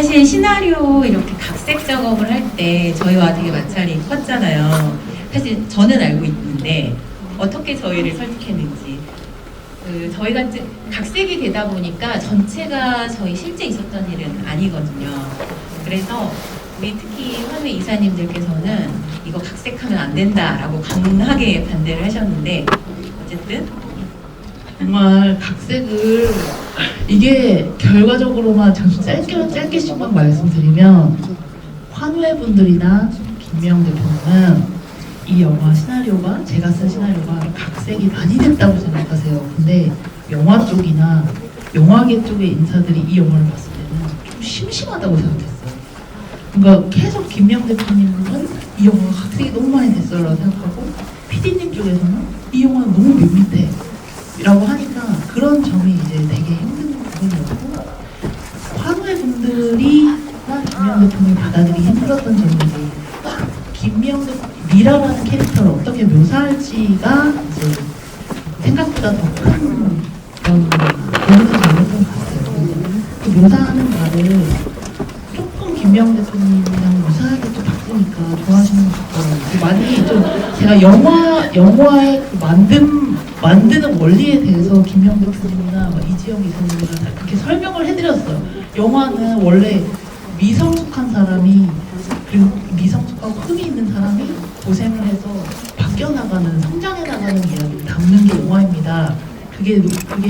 사실 시나리오 이렇게 각색 작업을 할 때 저희와 되게 마찰이 컸잖아요. 사실 저는 알고 있는데 어떻게 저희를 설득했는지. 저희가 각색이 되다 보니까 전체가 저희 실제 있었던 일은 아니거든요. 그래서 우리 특히 화훼 이사님들께서는 이거 각색하면 안 된다라고 강하게 반대를 하셨는데 어쨌든 정말 각색을 이게 결과적으로만 잠시 짧게씩만 말씀드리면 환우회 분들이나 김미영 대표님은 이 영화 시나리오가 제가 쓴 시나리오가 각색이 많이 됐다고 생각하세요. 근데 영화 쪽이나 영화계 쪽의 인사들이 이 영화를 봤을 때는 좀 심심하다고 생각했어요. 그러니까 계속 김미영 대표님은 이 영화가 각색이 너무 많이 됐어요 라고 생각하고 PD님 쪽에서는 이 영화는 너무 밋밋해 라고 하니까 그런 점이 이제 되게 힘든 부분이었고 환우의 분들이나 김미영 대표님이 받아들이기 힘들었던 점이 김미영 대표님 미라라는 캐릭터를 어떻게 묘사할지가 이제 생각보다 더 큰 그런 점이었던 것 같아요. 그 묘사하는 말을 조금 김미영 대표님이랑 묘사하게 좀 바꾸니까 좋아하시는 것 같더라고요. 많이 좀 제가 영화의 그 만드는 원리에 대해서 김미영 대표님이나 이지영 이사님이랑 다 그렇게 설명을 해드렸어요. 영화는 원래 미성숙한 사람이 그리고 미성숙하고 흠이 있는 사람이 고생을 해서 바뀌어나가는 성장해나가는 이야기를 담는 게 영화입니다. 그게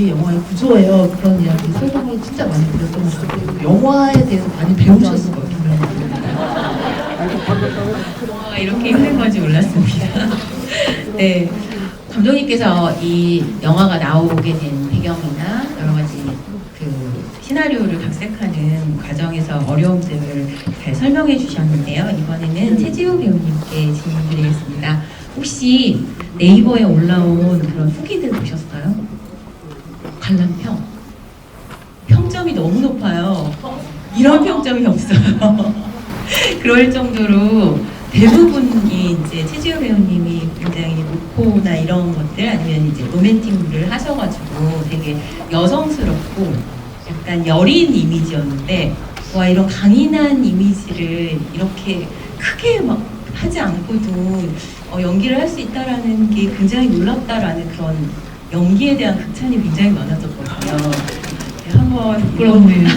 영화의 구조예요. 그런 이야기 설명을 진짜 많이 드렸던 것 같아요. 영화에 대해서 많이 배우셨을 거예요, 김미영 대표님. 이렇게 힘든 건지 몰랐습니다. 네. 감독님께서 이 영화가 나오게 된 배경이나 여러 가지 그 시나리오를 각색하는 과정에서 어려움들을 잘 설명해 주셨는데요. 이번에는 최지우 배우님께 질문 드리겠습니다. 혹시 네이버에 올라온 그런 후기들 보셨어요? 관람평. 평점이 너무 높아요. 이런 평점이 없어요. 그럴 정도로 대부분이 이제 최지우 배우님이 굉장히 목포나 이런 것들 아니면 이제 로맨틱물을 하셔가지고 되게 여성스럽고 약간 여린 이미지였는데 와 이런 강인한 이미지를 이렇게 크게 막 하지 않고도 연기를 할 수 있다라는 게 굉장히 놀랍다라는 그런 연기에 대한 극찬이 굉장히 많았었거든요. 한번 부끄럽네요.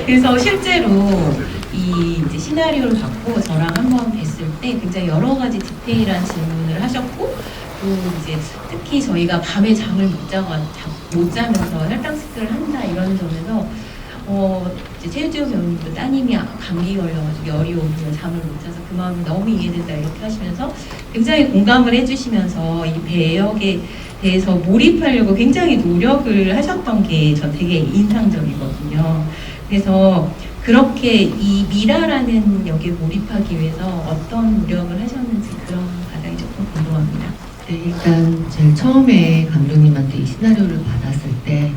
그래서 실제로 이 이제 시나리오를 받고 저랑 한번 뵀을 때 굉장히 여러 가지 디테일한 질문을 하셨고 또 이제 특히 저희가 밤에 잠을 못 자면서 혈당스크를 한다 이런 점에서 이제 최지우 배우님도 따님이 감기 걸려가지고 열이 오면 잠을 못 자서 그 마음이 너무 이해된다 이렇게 하시면서 굉장히 공감을 해주시면서 이 배역에 대해서 몰입하려고 굉장히 노력을 하셨던 게 전 되게 인상적이거든요. 그래서 그렇게 이 미라라는 역에 몰입하기 위해서 어떤 노력을 하셨는지 그런 과정이 조금 궁금합니다. 네, 일단 제일 처음에 감독님한테 이 시나리오를 받았을 때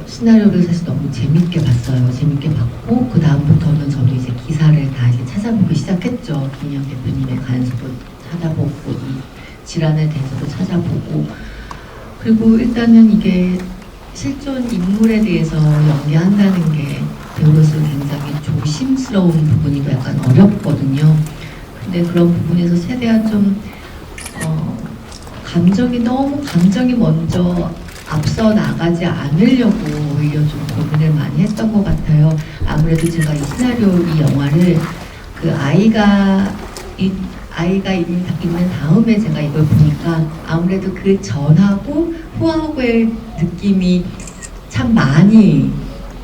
시나리오를 사실 너무 재밌게 봤어요. 재밌게 봤고 그 다음부터는 저도 이제 기사를 다 이제 찾아보기 시작했죠. 김미영 대표님의 간수도 찾아보고 이 질환에 대해서도 찾아보고 그리고 일단은 이게 실존 인물에 대해서 연기한다는 게 배우로서 굉장히 조심스러운 부분이고 약간 어렵거든요. 근데 그런 부분에서 최대한 좀 감정이 먼저 앞서 나가지 않으려고 오히려 좀 고민을 많이 했던 것 같아요. 아무래도 제가 이 시나리오 이 영화를 그 아이가 있는 다음에 제가 이걸 보니까 아무래도 그 전하고 후하고의 느낌이 참 많이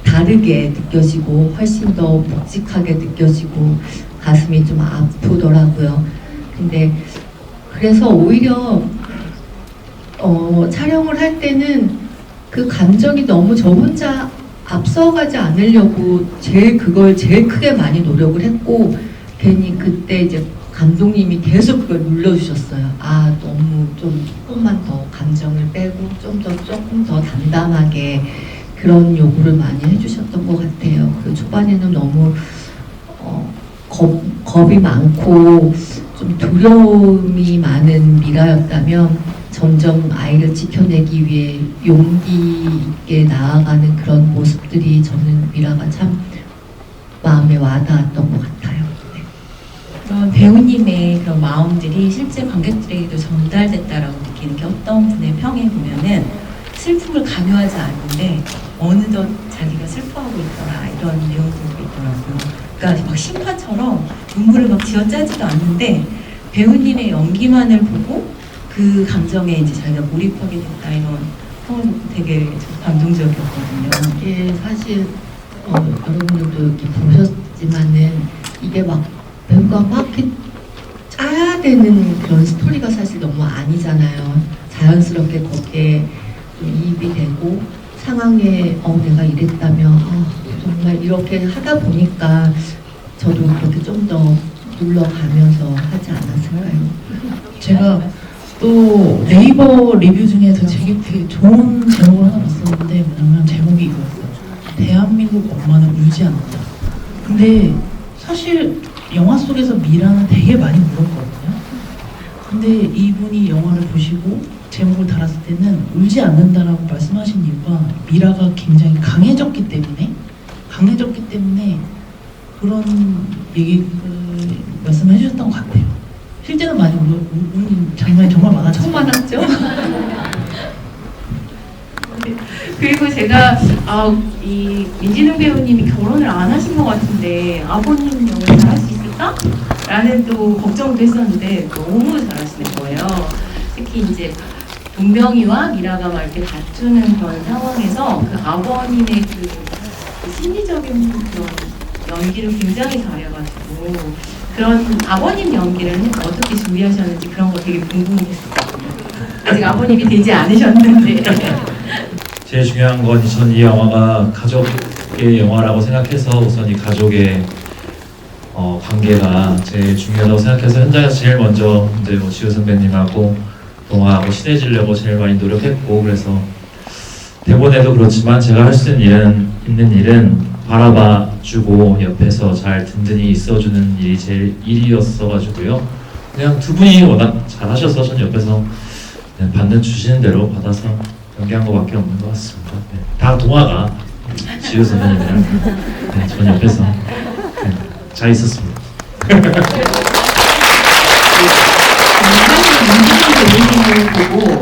다르게 느껴지고 훨씬 더 묵직하게 느껴지고 가슴이 좀 아프더라고요. 근데 그래서 오히려 촬영을 할 때는 그 감정이 너무 저 혼자 앞서가지 않으려고 그걸 제일 크게 많이 노력을 했고 괜히 그때 이제 감독님이 계속 그걸 눌러주셨어요. 너무 좀 조금만 더 감정을 빼고 조금 더 담담하게 그런 요구를 많이 해주셨던 것 같아요. 그 초반에는 너무 겁이 많고 좀 두려움이 많은 미라였다면 점점 아이를 지켜내기 위해 용기 있게 나아가는 그런 모습들이 저는 미라가 참 마음에 와닿았던 것 같아요. 네. 그런 배우님의 그런 마음들이 실제 관객들에게도 전달됐다라고 느끼는 게 어떤 분의 평에 보면은 슬픔을 강요하지 않는데 어느덧 자기가 슬퍼하고 있더라 이런 내용들도 있더라고요. 그러니까 막 심파처럼 눈물을 막 쥐어짜지도 않는데 배우님의 연기만을 보고 그 감정에 이제 자기가 몰입하게 됐다 이런 평을 듣고 되게 좀 감동적이었거든요. 이게 사실 여러분들도 이렇게 보셨지만은 이게 막 배우가 막 이렇게 짜야 되는 그런 스토리가 사실 너무 아니잖아요. 자연스럽게 거기에 좀 이입이 되고 상황에 내가 이랬다면 정말 이렇게 하다 보니까 저도 그렇게 좀 더 눌러가면서 하지 않았을까요? 제가 또 네이버 리뷰 중에서 되게 좋은 제목을 하나 봤었는데 뭐냐면 제목이 이거였어요. 대한민국 엄마는 울지 않는다. 근데 사실 영화 속에서 미라는 되게 많이 울었거든요. 근데 이분이 영화를 보시고 제목을 달았을 때는 울지 않는다라고 말씀하신 이유가 미라가 굉장히 강해졌기 때문에 그런 얘기를 말씀해 주셨던 것 같아요. 실제로 많이 우는 장면이 정말 많았죠. 많았죠. 그리고 제가 이 민진웅 배우님이 결혼을 안 하신 것 같은데 아버님 역을 잘할 수 있을까? 라는 또 걱정도 했었는데 너무 잘하시는 거예요. 특히 이제 동명이와 미라가 막 이렇게 다투는 그런 상황에서 그 아버님의 그 심리적인 그런 연기를 굉장히 잘해가지고 그런 아버님 연기를 어떻게 준비하셨는지 그런 거 되게 궁금했었거든요. 아직 아버님이 되지 않으셨는데. 제일 중요한 건 전 이 영화가 가족의 영화라고 생각해서 우선 이 가족의 관계가 제일 중요하다고 생각해서 현장에서 제일 먼저 이제 뭐 지우 선배님하고 동화하고 친해지려고 제일 많이 노력했고 그래서 대본에도 그렇지만 제가 할 수 있는 일은 바라봐주고 옆에서 잘 든든히 있어주는 일이 제일 일이었어가지고요. 그냥 두 분이 워낙 잘하셔서 전 옆에서 그냥 받는 주시는 대로 받아서 연기한 것밖에 없는 것 같습니다. 네. 다 동화가 지우 선배님이랑 전 옆에서 잘 있었습니다. 사실 민진웅 배우님을 보고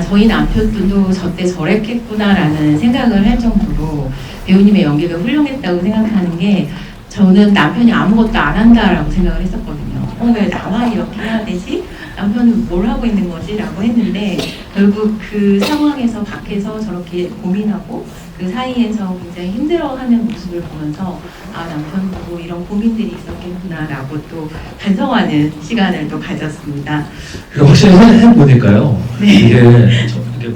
저희 남편도 저때 저랬겠구나라는 생각을 할 정도로 배우님의 연기가 훌륭했다고 생각하는 게 저는 남편이 아무것도 안 한다라고 생각을 했었거든요. 왜 나만 이렇게 해야 되지? 남편은 뭘 하고 있는 거지? 라고 했는데 결국 그 상황에서 밖에서 저렇게 고민하고 그 사이에서 굉장히 힘들어하는 모습을 보면서 남편도 이런 고민들이 있었겠구나 라고 또 반성하는 시간을 또 가졌습니다. 확실히 해보니까요. 네. 이게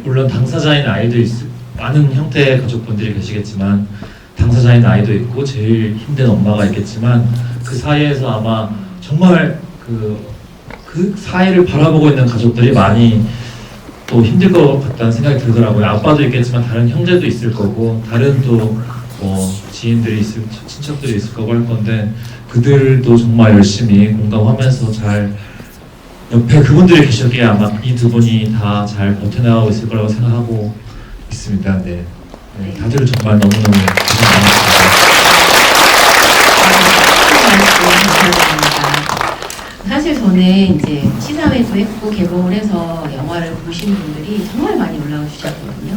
물론 당사자인 아이도 많은 형태의 가족분들이 계시겠지만 당사자인 아이도 있고 제일 힘든 엄마가 있겠지만 그 사이에서 아마 정말 그 사이를 바라보고 있는 가족들이 많이 또 힘들 것 같다는 생각이 들더라고요. 아빠도 있겠지만 다른 형제도 있을 거고 다른 또 지인들이 친척들이 있을 거고 할 건데 그들도 정말 열심히 공감하면서 잘 옆에 그분들이 계셨기에 아마 이 두 분이 다 잘 버텨나가고 있을 거라고 생각하고 있습니다. 네. 다들 정말 너무너무 고생 감사드립니다. 사실 저는 이제 시사회도 했고 개봉을 해서 영화를 보신 분들이 정말 많이 올라와 주셨거든요.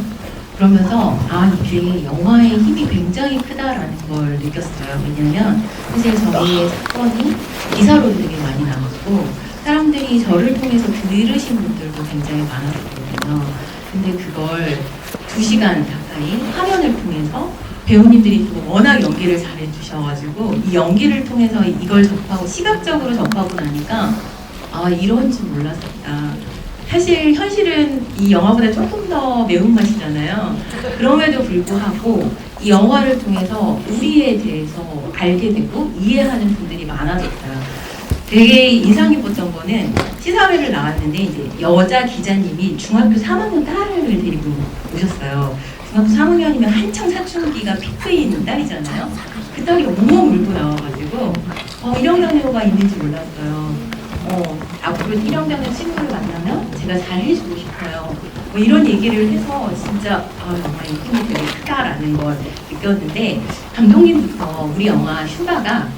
그러면서 이게 영화의 힘이 굉장히 크다라는 걸 느꼈어요. 왜냐면 사실 저희의 사건이 기사로 되게 많이 나왔고 사람들이 저를 통해서 들으신 분들도 굉장히 많았거든요. 근데 그걸 2시간 가까이 화면을 통해서 배우님들이 또 워낙 연기를 잘해주셔가지고 이 연기를 통해서 이걸 접하고 시각적으로 접하고 나니까 이런 줄 몰랐었다. 사실 현실은 이 영화보다 조금 더 매운맛이잖아요. 그럼에도 불구하고 이 영화를 통해서 우리에 대해서 알게 되고 이해하는 분들이 많아졌다. 되게 인상 깊었던 거는 시사회를 나왔는데 이제 여자 기자님이 중학교 3학년 딸을 데리고 오셨어요. 중학교 3학년이면 한창 사춘기가 피크인 딸이잖아요. 그 딸이 엉엉 울고 나와가지고 1학년 배우가 있는지 몰랐어요. 앞으로 1학년의 친구를 만나면 제가 잘 해주고 싶어요. 뭐 이런 얘기를 해서 진짜 영화 이 힘이 되게 크다라는 걸 느꼈는데 감독님부터 우리 영화 휴가가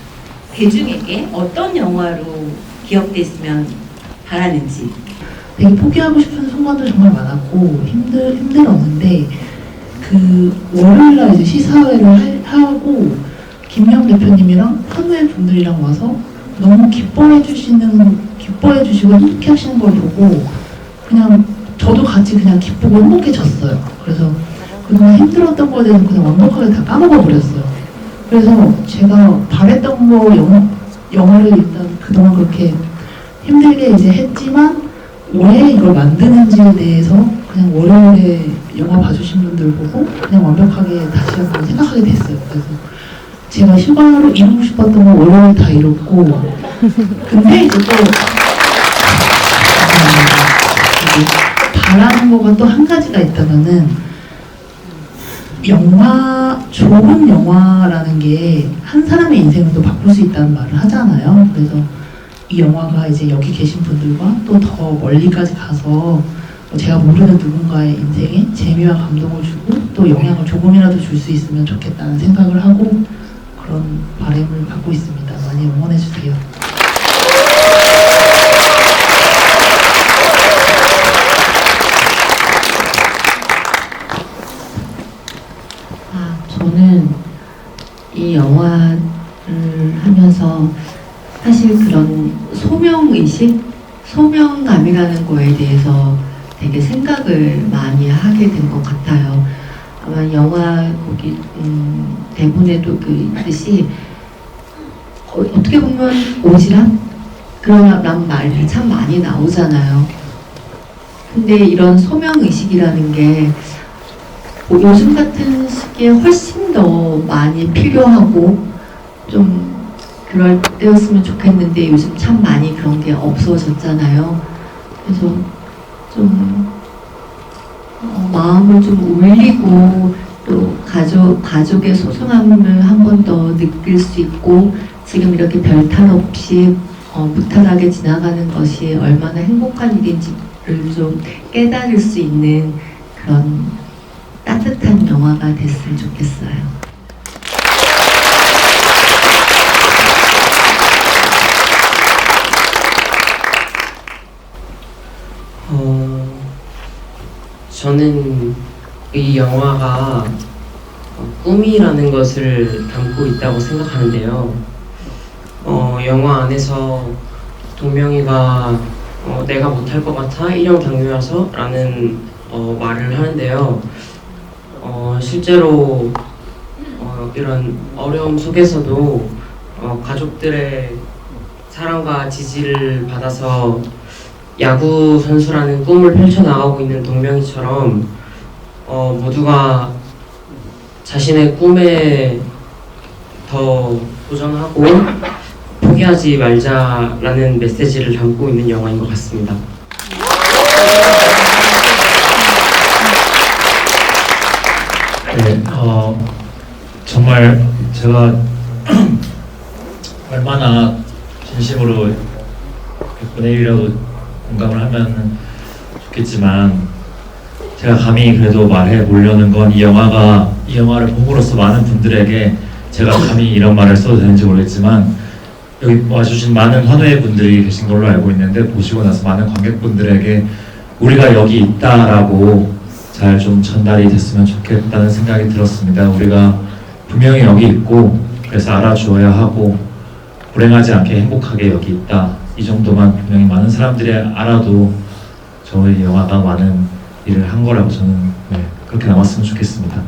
대중에게 어떤 영화로 기억됐으면 바라는지. 되게 포기하고 싶은 순간도 정말 많았고 힘들었는데 그 월요일날 이제 시사회를 하고 김명 대표님이랑 한우의 분들이랑 와서 너무 기뻐해 주시고 행복해 하시는 걸 보고 그냥 저도 같이 그냥 기쁘고 행복해졌어요. 그래서 그동안 힘들었던 거에 대해서 그냥 완벽하게 다 까먹어 버렸어요. 그래서 제가 바랬던 거 영화를 일단 그동안 그렇게 힘들게 이제 했지만 왜 이걸 만드는지에 대해서 그냥 월요일에 영화 봐주신 분들 보고 그냥 완벽하게 다시 한번 생각하게 됐어요. 그래서 제가 휴가로 이루고 싶었던 거 월요일 다 이뤘고 근데 이제 또 바라는 거가 또 한 가지가 있다면은 좋은 영화라는 게 한 사람의 인생을 또 바꿀 수 있다는 말을 하잖아요. 그래서 이 영화가 이제 여기 계신 분들과 또 더 멀리까지 가서 뭐 제가 모르는 누군가의 인생에 재미와 감동을 주고 또 영향을 조금이라도 줄 수 있으면 좋겠다는 생각을 하고 그런 바람을 갖고 있습니다. 많이 응원해 주세요. 저는 이 영화를 하면서 사실 그런 소명의식, 소명감이라는 거에 대해서 되게 생각을 많이 하게 된 것 같아요. 아마 영화 거기 대본에도 그 있듯이 어떻게 보면 오지랖? 그런 말이 참 많이 나오잖아요. 근데 이런 소명의식이라는 게 요즘 같은 시기에 훨씬 더 많이 필요하고 좀 그럴 때였으면 좋겠는데 요즘 참 많이 그런 게 없어졌잖아요. 그래서 좀 마음을 좀 울리고 또 가족의 소중함을 한 번 더 느낄 수 있고 지금 이렇게 별탈 없이 무탈하게 지나가는 것이 얼마나 행복한 일인지를 좀 깨달을 수 있는 그런 따뜻한 영화가 됐으면 좋겠어요. 저는 이 영화가 꿈이라는 것을 담고 있다고 생각하는데요. 영화 안에서 동명이가 내가 못할 것 같아 일형당뇨여서 라는 말을 하는데요. 실제로 이런 어려움 속에서도 가족들의 사랑과 지지를 받아서 야구 선수라는 꿈을 펼쳐나가고 있는 동명이처럼 모두가 자신의 꿈에 더 도전하고 포기하지 말자라는 메시지를 담고 있는 영화인 것 같습니다. 네, 정말 제가 얼마나 진심으로 100분의 1이라도 공감을 하면 좋겠지만 제가 감히 그래도 말해 보려는 건 이 영화를 봄으로써 많은 분들에게 제가 감히 이런 말을 써도 되는지 모르겠지만 여기 와주신 많은 환우의 분들이 계신 걸로 알고 있는데 보시고 나서 많은 관객분들에게 우리가 여기 있다라고 잘 좀 전달이 됐으면 좋겠다는 생각이 들었습니다. 우리가 분명히 여기 있고 그래서 알아주어야 하고 불행하지 않게 행복하게 여기 있다. 이 정도만 분명히 많은 사람들이 알아도 저희 영화가 많은 일을 한 거라고 저는 그렇게 남았으면 좋겠습니다.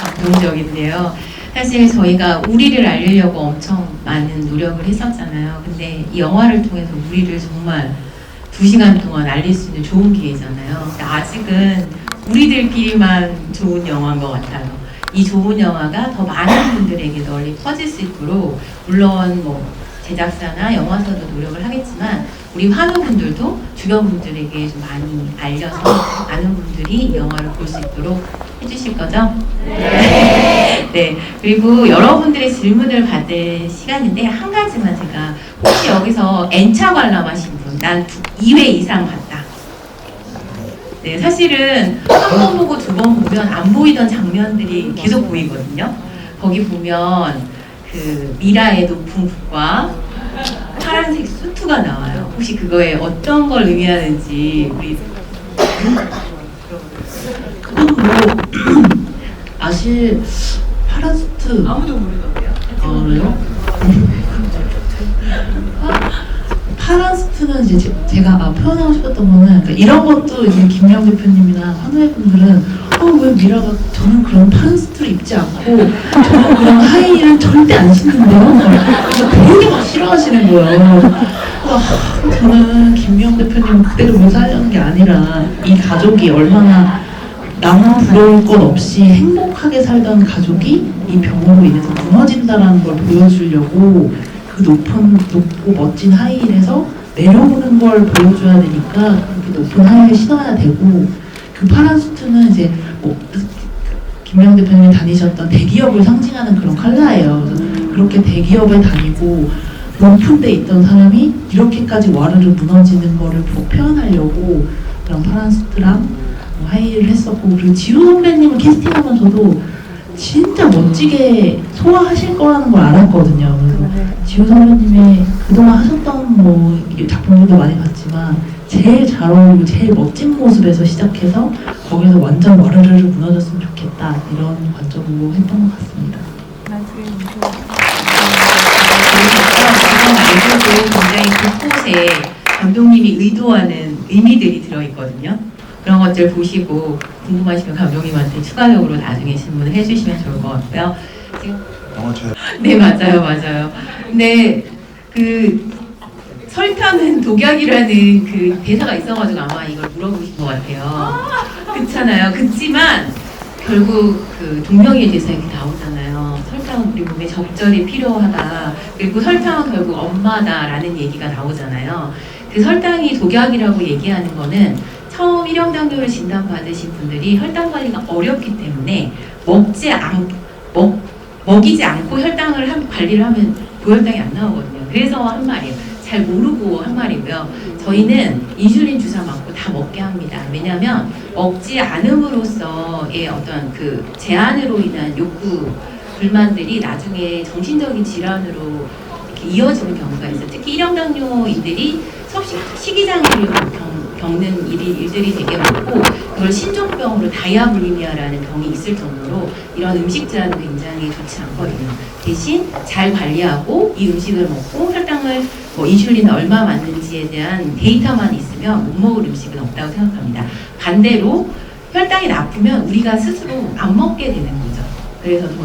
감동적인데요. 사실 저희가 우리를 알리려고 엄청 많은 노력을 했었잖아요. 근데 이 영화를 통해서 우리를 정말 2시간 동안 알릴 수 있는 좋은 기회잖아요. 근데 아직은 우리들끼리만 좋은 영화인 것 같아요. 이 좋은 영화가 더 많은 분들에게 널리 퍼질 수 있도록 물론 뭐 제작사나 영화사도 노력을 하겠지만 우리 환우분들도 주변 분들에게 좀 많이 알려서 많은 분들이 이 영화를 볼 수 있도록 해주실 거죠? 네. 네, 그리고 여러분들의 질문을 받을 시간인데 한 가지만 제가 혹시 여기서 N차 관람하신 분, 난 2회 이상 봤다. 네, 사실은 한 번 보고 두 번 보면 안 보이던 장면들이 계속 보이거든요. 거기 보면 그 미라의 높은 국과 파란색 수트가 나와요. 혹시 그거에 어떤 걸 의미하는지 우리 그건 뭐 아실 파란 수트 아무도 모르던데요. 그래요? 파란 수트는 이제 제가 표현하고 싶었던 거는 그러니까 이런 것도 이제 김영 대표님이나 환우회 분들은 왜 미라가 저는 그런 파란 수트를 입지 않고 저는 그런 하이힐을 절대 안 신는데요? 그래서 되게 막 싫어하시는 거예요. 그래서 저는 김영 대표님 그대로 묘사하려는 게 아니라 이 가족이 얼마나 남 부러울 것 없이 행복하게 살던 가족이 이 병으로 인해서 무너진다라는 걸 보여주려고 그 높고 멋진 하이힐에서 내려오는 걸 보여줘야 되니까 그렇게 높은 하이힐을 신어야 되고 그 파란 수트는 이제 뭐 김명 대표님이 다니셨던 대기업을 상징하는 그런 컬러예요. 그래서 그렇게 대기업에 다니고 높은 데 있던 사람이 이렇게까지 와르르 무너지는 거를 표현하려고 그런 파란 수트랑 뭐 하이힐을 했었고 그리고 지우 선배님을 캐스팅하면서도 진짜 멋지게 소화하실 거라는 걸 알았거든요. 그래서 지우 선배님이 그동안 하셨던 뭐 작품들도 많이 봤지만 제일 잘 어울리고 제일 멋진 모습에서 시작해서 거기서 완전 와르르르 무너졌으면 좋겠다 이런 관점으로 했던 것 같습니다. 그리고 굉장히 곳곳에 감독님이 의도하는 의미들이 들어있거든요. 그런 것들 보시고 궁금하시면 감독님한테 추가적으로 나중에 질문을 해주시면 좋을 것 같고요. 지금 네 맞아요. 근데 그 설탕은 독약이라는 그 대사가 있어가지고 아마 이걸 물어보신 것 같아요. 그렇잖아요. 그렇지만 결국 그 동명이의 대사 이렇게 나오잖아요. 설탕은 우리 몸에 적절히 필요하다. 그리고 설탕은 결국 엄마다라는 얘기가 나오잖아요. 그 설탕이 독약이라고 얘기하는 거는 처음 일형당뇨를 진단받으신 분들이 혈당 관리가 어렵기 때문에 먹이지 않고 혈당을 관리를 하면 고혈당이 안 나오거든요. 그래서 한 말이에요. 잘 모르고 한 말이고요. 저희는 인슐린 주사 맞고 다 먹게 합니다. 왜냐하면 먹지 않음으로써의 어떤 그 제한으로 인한 욕구 불만들이 나중에 정신적인 질환으로 이렇게 이어지는 경우가 있어요. 특히 일형당뇨인들이 식이장애를 겪는 일들이 되게 많고 그걸 신종병으로 다이아불리미아라는 병이 있을 정도로 이런 음식 제한은 굉장히 좋지 않거든요. 대신 잘 관리하고 이 음식을 먹고 혈당을 뭐 인슐린을 얼마 맞는지에 대한 데이터만 있으면 못 먹을 음식은 없다고 생각합니다. 반대로 혈당이 나쁘면 우리가 스스로 안 먹게 되는 거죠. 그래서 더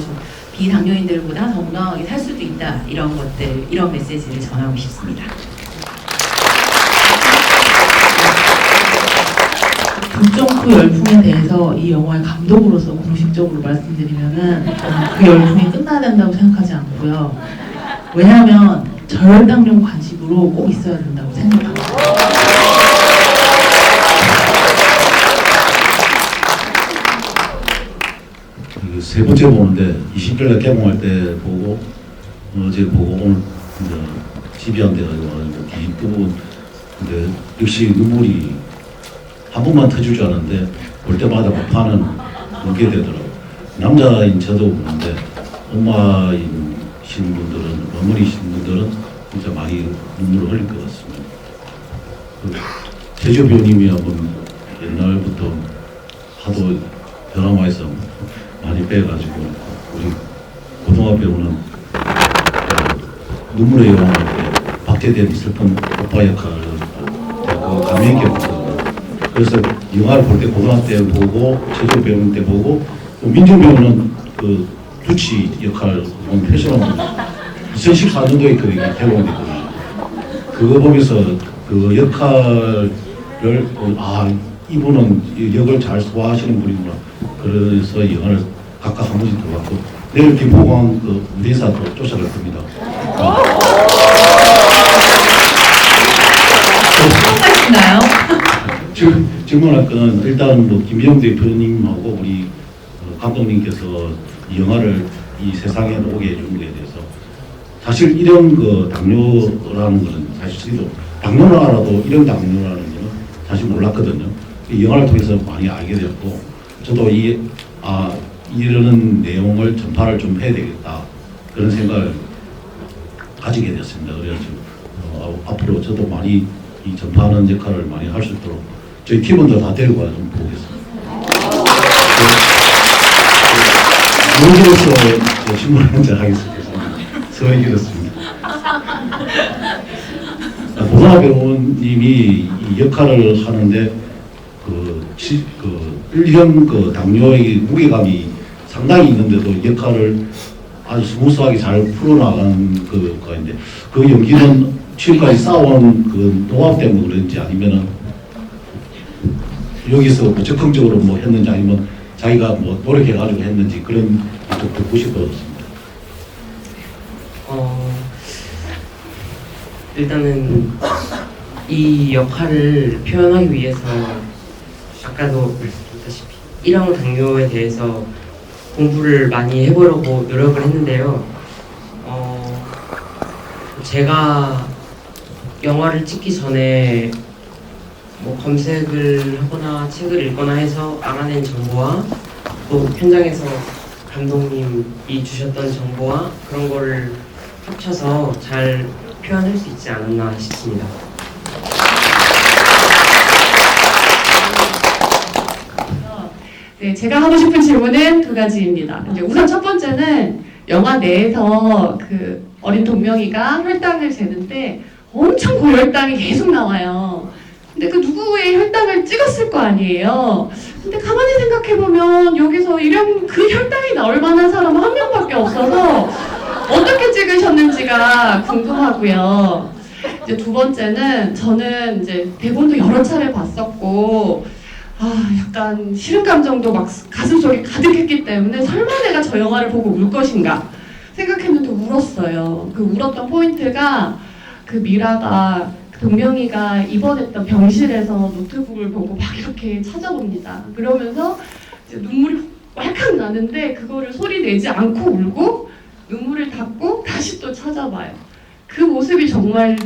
비당뇨인들보다 더 건강하게 살 수도 있다. 이런 것들, 이런 메시지를 전하고 싶습니다. 북정프 열풍에 대해서 이 영화의 감독으로서 공식적으로 말씀드리면은 저는 그 열풍이 끝나야 된다고 생각하지 않고요. 왜냐하면 저혈당용 관식으로 꼭 있어야 된다고 생각합니다. 세 번째 보는데 20일날 개봉할 때 보고 어제 보고 오늘 이제 집이한테 가지고 뒷부분 근데 역시 눈물이 한 번만 터질 줄 알았는데 볼 때마다 막판은 울게 되더라고요. 남자인 저도 보는데 엄마이신 분들은 어머니신 분들은 진짜 많이 눈물을 흘릴 것 같습니다. 최조 배우님이 한번 옛날부터 하도 드라마에서 많이 빼가지고 우리 고등학 배우는 눈물의 여왕 때 박제된 슬픈 오빠 역할을 감명 깊게 봤거든요. 그래서 영화를 볼 때 고등학교 때 보고 최조 배우님 때 보고 민정 배우는 그 두치 역할 표시한 2014년도에 그게 개봉됐거든요. 그거 보면서 그 역할을 이분은 역을 잘 소화하시는 분이구나. 그래서 영화를 각각 한 번씩 들어갔고 내일 김포공항 그 무대사도 쫓아갈 겁니다. 수고하셨나요? 질문할 거는 일단 뭐 김영 대표님하고 우리 감독님께서 이 영화를 이 세상에 오게 해준 거에 대해서 사실 이런 그 당뇨라는 거는 사실 저희도 당뇨를 알아도 이런 당뇨라는 거는 사실 몰랐거든요. 이 영화를 통해서 많이 알게 되었고 저도 이러는 내용을 전파를 좀 해야 되겠다 그런 생각을 가지게 되었습니다. 그래서 앞으로 저도 많이 이 전파하는 역할을 많이 할 수 있도록 저희 팀원들 다 데리고 와서 좀 보겠습니다. 무기로서 신문 한잔 하겠습니다. 서의 길었습니다. 고상하 배우님이 이 역할을 하는데 그 1년 그 당뇨의 무게감이 상당히 있는데도 역할을 아주 스무스하게 잘 풀어나가는 그거인데 그 연기는 지금까지 쌓아온 그 노하우 때문에 그런지 아니면은 여기서 뭐 적극적으로 뭐 했는지 아니면 자기가 뭐 노력해가지고 했는지 그런 좀 듣고 싶었습니다. 일단은 이 역할을 표현하기 위해서 아까도 말씀드렸다시피 1형 당뇨에 대해서 공부를 많이 해보려고 노력을 했는데요. 제가 영화를 찍기 전에 뭐 검색을 하거나 책을 읽거나 해서 알아낸 정보와 또 현장에서 감독님이 주셨던 정보와 그런 거를 합쳐서 잘 표현할 수 있지 않았나 싶습니다. 네, 제가 하고 싶은 질문은 두 가지입니다. 이제 우선 첫 번째는 영화 내에서 그 어린 동명이가 혈당을 재는데 엄청 고혈당이 계속 나와요. 근데 그 누구의 혈당을 찍었을 거 아니에요. 근데 가만히 생각해보면 여기서 그 혈당이 나올 만한 사람은 한 명밖에 없어서 어떻게 찍으셨는지가 궁금하고요. 이제 두 번째는 저는 이제 대본도 여러 차례 봤었고 약간 싫은 감정도 막 가슴속에 가득했기 때문에 설마 내가 저 영화를 보고 울 것인가 생각했는데 울었어요. 그 울었던 포인트가 그 미라가 동명이가 입원했던 병실에서 노트북을 보고 막 이렇게 찾아봅니다. 그러면서 이제 눈물이 왈칵 나는데 그거를 소리 내지 않고 울고 눈물을 닦고 다시 또 찾아봐요. 그 모습이 정말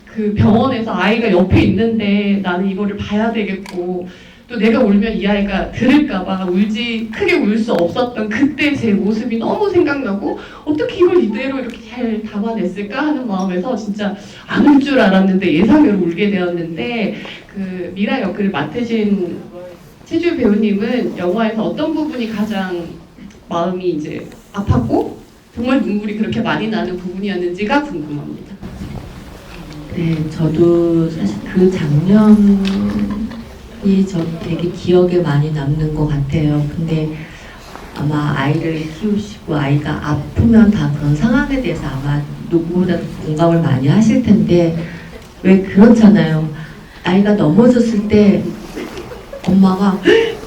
그 병원에서 아이가 옆에 있는데 나는 이거를 봐야 되겠고 또 내가 울면 이 아이가 들을까봐 크게 울 수 없었던 그때 제 모습이 너무 생각나고 어떻게 이걸 이대로 이렇게 잘 담아냈을까 하는 마음에서 진짜 안 울 줄 알았는데 예상외로 울게 되었는데 그 미라 역을 맡으신 최주 배우님은 영화에서 어떤 부분이 가장 마음이 이제 아팠고 정말 눈물이 그렇게 많이 나는 부분이었는지가 궁금합니다. 네, 저도 사실 그 장면이 저 되게 기억에 많이 남는 것 같아요. 근데 아마 아이를 키우시고 아이가 아프면 다 그런 상황에 대해서 아마 누구보다도 공감을 많이 하실 텐데 왜 그렇잖아요. 아이가 넘어졌을 때 엄마가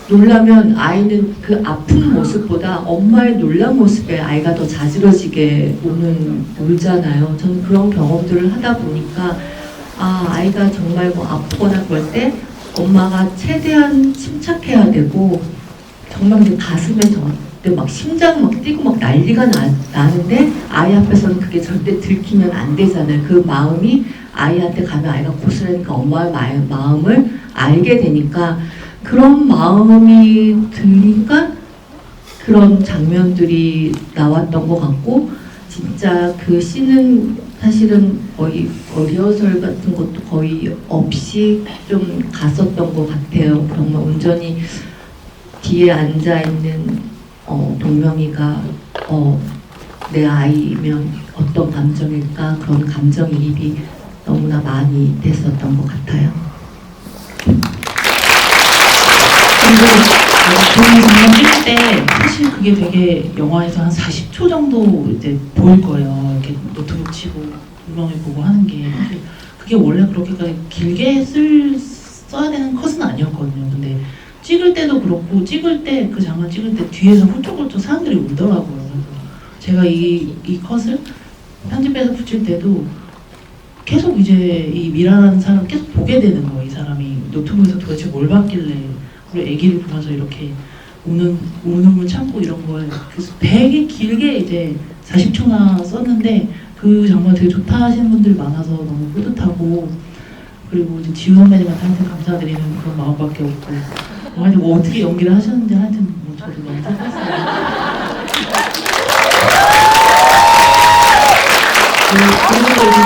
놀라면 아이는 그 아픈 모습보다 엄마의 놀란 모습에 아이가 더 자지러지게 울잖아요. 저는 그런 경험들을 하다 보니까 아이가 정말 뭐 아프거나 그럴 때 엄마가 최대한 침착해야 되고 정말 이제 가슴에 막 심장 막 뛰고 막 난리가 나는데 아이 앞에서는 그게 절대 들키면 안 되잖아요. 그 마음이 아이한테 가면 아이가 고스란히까 엄마의 마음을 알게 되니까 그런 마음이 들니까 그런 장면들이 나왔던 것 같고 진짜 그 씬은 사실은 거의 리허설 같은 것도 거의 없이 좀 갔었던 것 같아요. 정말 온전히 뒤에 앉아있는 동명이가 내 아이면 어떤 감정일까 그런 감정이입이 너무나 많이 됐었던 것 같아요. 저희 장면 찍을 때 사실 그게 되게 영화에서 한 40초 정도 이제 보일 거예요. 이렇게 노트북 치고 물렁이 보고 하는 게 사실 그게 원래 그렇게까지 길게 써야 되는 컷은 아니었거든요. 근데 찍을 때도 그렇고 그 장면 찍을 때 뒤에서 훌쩍훌쩍 사람들이 울더라고요. 그래서 제가 이 컷을 편집해서 붙일 때도 계속 이제 이 미라라는 사람 계속 보게 되는 거예요. 이 사람이 노트북에서 도대체 뭘 봤길래 우리 애기를 보면서 이렇게 우는 참고 이런 걸 그래서 되게 길게 이제 40초나 썼는데 그 정말 되게 좋다 하시는 분들이 많아서 너무 뿌듯하고 그리고 이제 지우 선배님한테 하여튼 감사드리는 그런 마음밖에 없고 하여튼 뭐 어떻게 연기를 하셨는지 하여튼 뭐 저도 너무 슬펐어요. 그리고 이제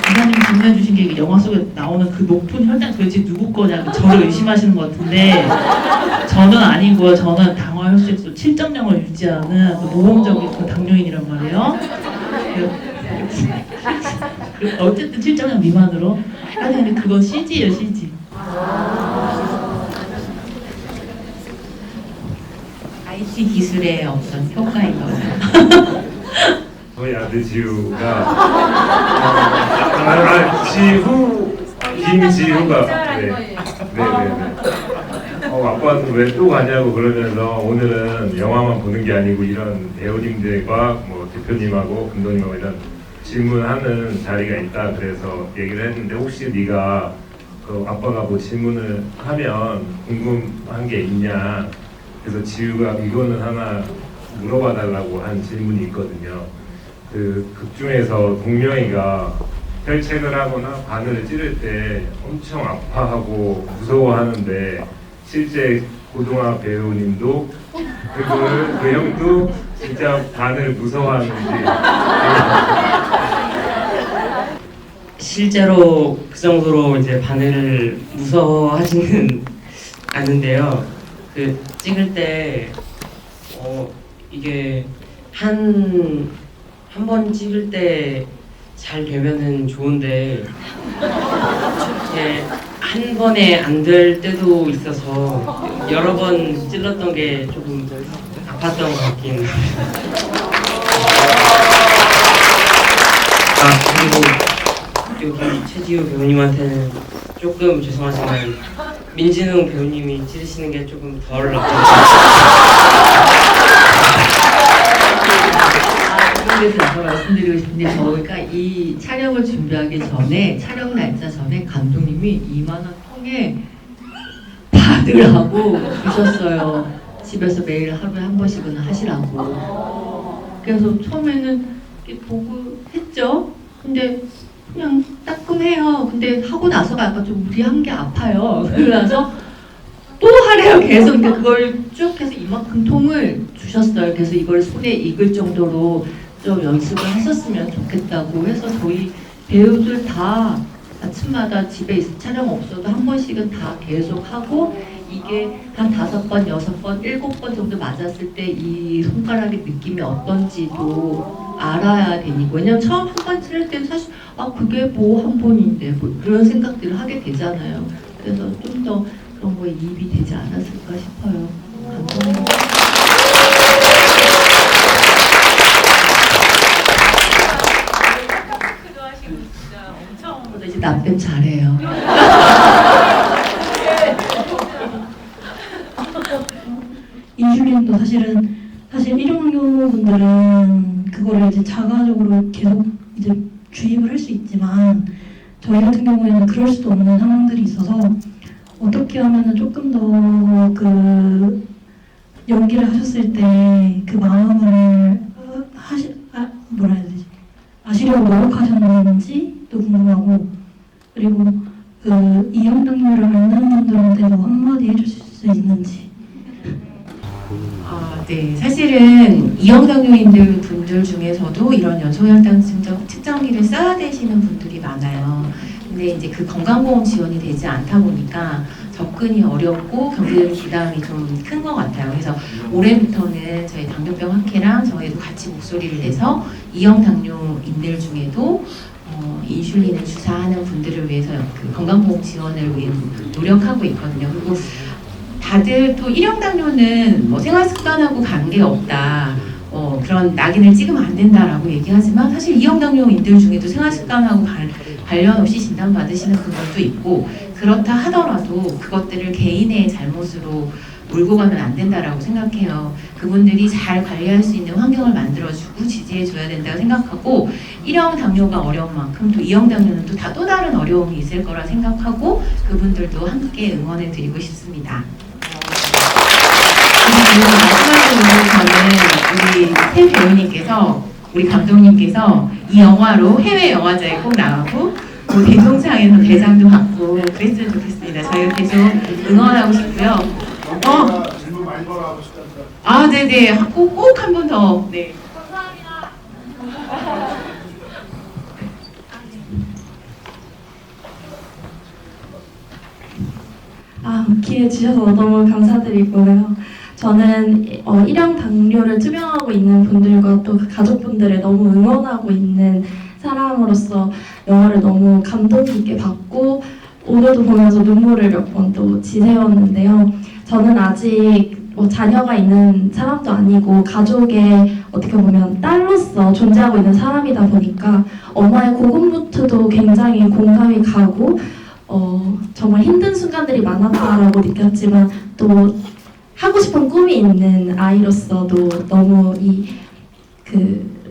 기사님이 질문해 주신 게 영화 속에 나오는 그 높은 혈당 도대체 누구 거냐 저를 의심하시는 것 같은데 저는 아니고요. 저는 당화 혈색소 7.0을 유지하는 그 모범적인 그 당뇨인이란 말이에요. 어쨌든 7.0 미만으로 하여튼 그건 CG예요, CG. IT 기술의 어떤 효과인 거예요. 저희 아들 지우가 김지우가 네네네 아빠는 왜 또 가냐고 그러면서 오늘은 영화만 보는 게 아니고 이런 배우님들과 뭐 대표님하고 감독님하고 이런 질문하는 자리가 있다 그래서 얘기를 했는데 혹시 네가 그 아빠가 뭐 질문을 하면 궁금한 게 있냐 그래서 지우가 이거는 하나 물어봐 달라고 한 질문이 있거든요. 그 극 중에서 동명이가 혈책을 하거나 바늘을 찌를 때 엄청 아파하고 무서워하는데 실제 고동아 배우님도 그거를 그 형도 진짜 바늘 무서워하는지 실제로 그 정도로 이제 바늘을 무서워하지는 않는데요. 그 찍을 때 이게 한 번 찍을 때 잘 되면은 좋은데 이게 한 번에 안 될 때도 있어서 여러 번 찔렀던 게 조금 아팠던 것 같긴 합니다. 그리고 여기 최지우 배우님한테는 조금 죄송하지만 민진웅 배우님이 찌르시는 게 조금 덜 낫던 것 같아요. 그래서 제가 말씀드리고 싶은데 저희가 이 촬영을 준비하기 전에 촬영 날짜 전에 감독님이 이만한 통에 바늘하고 주셨어요. 집에서 매일 하루에 한 번씩은 하시라고. 그래서 처음에는 이렇게 보고 했죠. 근데 그냥 따끔해요. 근데 하고 나서가 약간 좀 무리한 게 아파요. 그래서 또 하래요. 계속. 근데 그걸 쭉 해서 이만큼 통을 주셨어요. 그래서 이걸 손에 익을 정도로 좀 연습을 하셨으면 좋겠다고 해서 저희 배우들 다 아침마다 집에 촬영 없어도 한 번씩은 다 계속 하고 이게 한 5번, 6번, 7번 정도 맞았을 때 이 손가락의 느낌이 어떤지도 알아야 되니까 왜냐면 처음 한 번 찌를 때는 사실 그게 뭐 한 번인데 뭐 그런 생각들을 하게 되잖아요. 그래서 좀 더 그런 거에 이입이 되지 않았을까 싶어요. 감사합니다. 이제 납땜 잘해요. 인슐린도 사실 일용학교분들은 그거를 이제 자가적으로 계속 이제 주입을 할 수 있지만 저희 같은 경우에는 그럴 수도 없는 상황들이 있어서 어떻게 하면은 조금 더 그 연기를 하셨을 때 그 마음을 뭐라 해야 되지? 아시려고 노력하셨는지도 궁금하고 그리고 그 이형당뇨를 앓는 분들한테도 한마디 해주실 수 있는지. 네, 사실은 이형당뇨인들 분들 중에서도 이런 연소혈당 측정기를 써야 되시는 분들이 많아요. 근데 이제 그 건강보험 지원이 되지 않다 보니까 접근이 어렵고 경제적인 부담이 좀 큰 것 같아요. 그래서 올해부터는 저희 당뇨병 학회랑 저희도 같이 목소리를 내서 이형당뇨인들 중에도 인슐린을 주사하는 분들을 위해서 그 건강보험 지원을 위해 노력하고 있거든요. 그리고 다들 또 일형당뇨는 뭐 생활습관하고 관계없다. 그런 낙인을 찍으면 안 된다라고 얘기하지만 사실 이형당뇨인들 중에도 생활습관하고 관련 없이 진단받으시는 분들도 있고 그렇다 하더라도 그것들을 개인의 잘못으로 몰고 가면 안 된다라고 생각해요. 그분들이 잘 관리할 수 있는 환경을 만들어주고 지지해줘야 된다고 생각하고 1형 당뇨가 어려운 만큼 또 2형 당뇨는 또 다른 어려움이 있을 거라 생각하고 그분들도 함께 응원해 드리고 싶습니다. 그리고 마지막으로 저는 우리 새 배우님께서, 우리 감독님께서 이 영화로 해외 영화제에 꼭 나가고 뭐 대종상에서 대상도 받고 그랬으면 좋겠습니다. 저희가 계속 응원하고 싶고요. 아, 네네. 꼭 한 번 더. 네. 기회 주셔서 너무 감사드리고요. 저는 일형 당뇨를 투병하고 있는 분들과 또 그 가족분들을 너무 응원하고 있는 사람으로서 영화를 너무 감동 깊게 봤고 오늘도 보면서 눈물을 몇 번 또 지새웠는데요. 저는 아직 자녀가 있는 사람도 아니고 가족의 어떻게 보면 딸로서 존재하고 있는 사람이다 보니까 엄마의 고군분투도 굉장히 공감이 가고 정말 힘든 순간들이 많았다라고 느꼈지만 또 하고 싶은 꿈이 있는 아이로서도 너무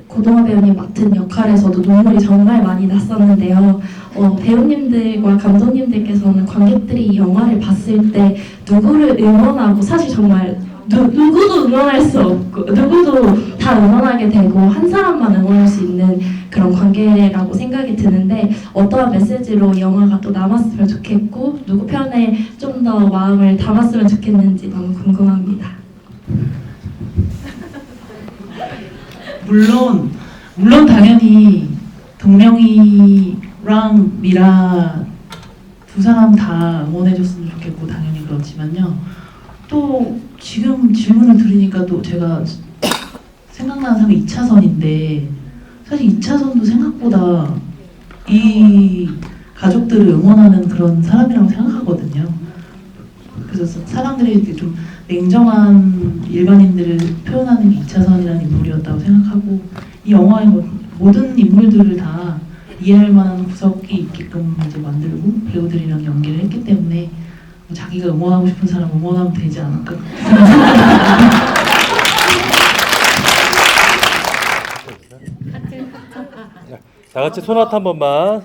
고동화 배우님 맡은 역할에서도 눈물이 정말 많이 났었는데요. 배우님들과 감독님들께서는 관객들이 이 영화를 봤을 때 누구를 응원하고 사실 정말 누구도 응원할 수 없고 누구도 다 응원하게 되고 한 사람만 응원할 수 있는 그런 관계라고 생각이 드는데 어떠한 메시지로 이 영화가 또 남았으면 좋겠고 누구 편에 좀 더 마음을 담았으면 좋겠는지 너무 궁금합니다. 물론 당연히 동명이랑 미라 두 사람 다 응원해줬으면 좋겠고 당연히 그렇지만요. 또 지금 질문을 들으니까 또 제가 생각나는 사람이 2차선인데 사실 2차선도 생각보다 이 가족들을 응원하는 그런 사람이라고 생각하거든요. 그래서 사람들이 좀 냉정한 일반인들을 표현하는 게 2차선이라는 인물이었다고 생각하고 이 영화의 모든 인물들을 다 이해할 만한 구석이 있게끔 이제 만들고 배우들이랑 연기를 했기 때문에 자기가 응원하고 싶은 사람 응원하면 되지 않을까 생각합니다. 다 같이 손아트 한 번만.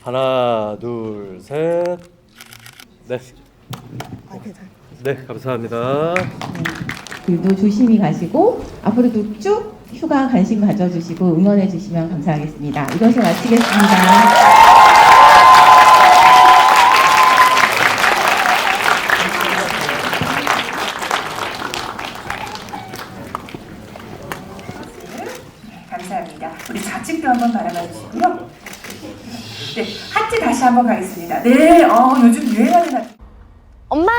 하나, 둘, 셋. 네. 네, 감사합니다. 길도 조심히 가시고 앞으로도 쭉 휴가 관심 가져주시고 응원해 주시면 감사하겠습니다. 이것을 마치겠습니다. 감사합니다. 우리 좌측도 한번 바라봐 주시고요. 네, 하트 다시 한번 가겠습니다. 네, 요즘 유행하는 하트. 엄마!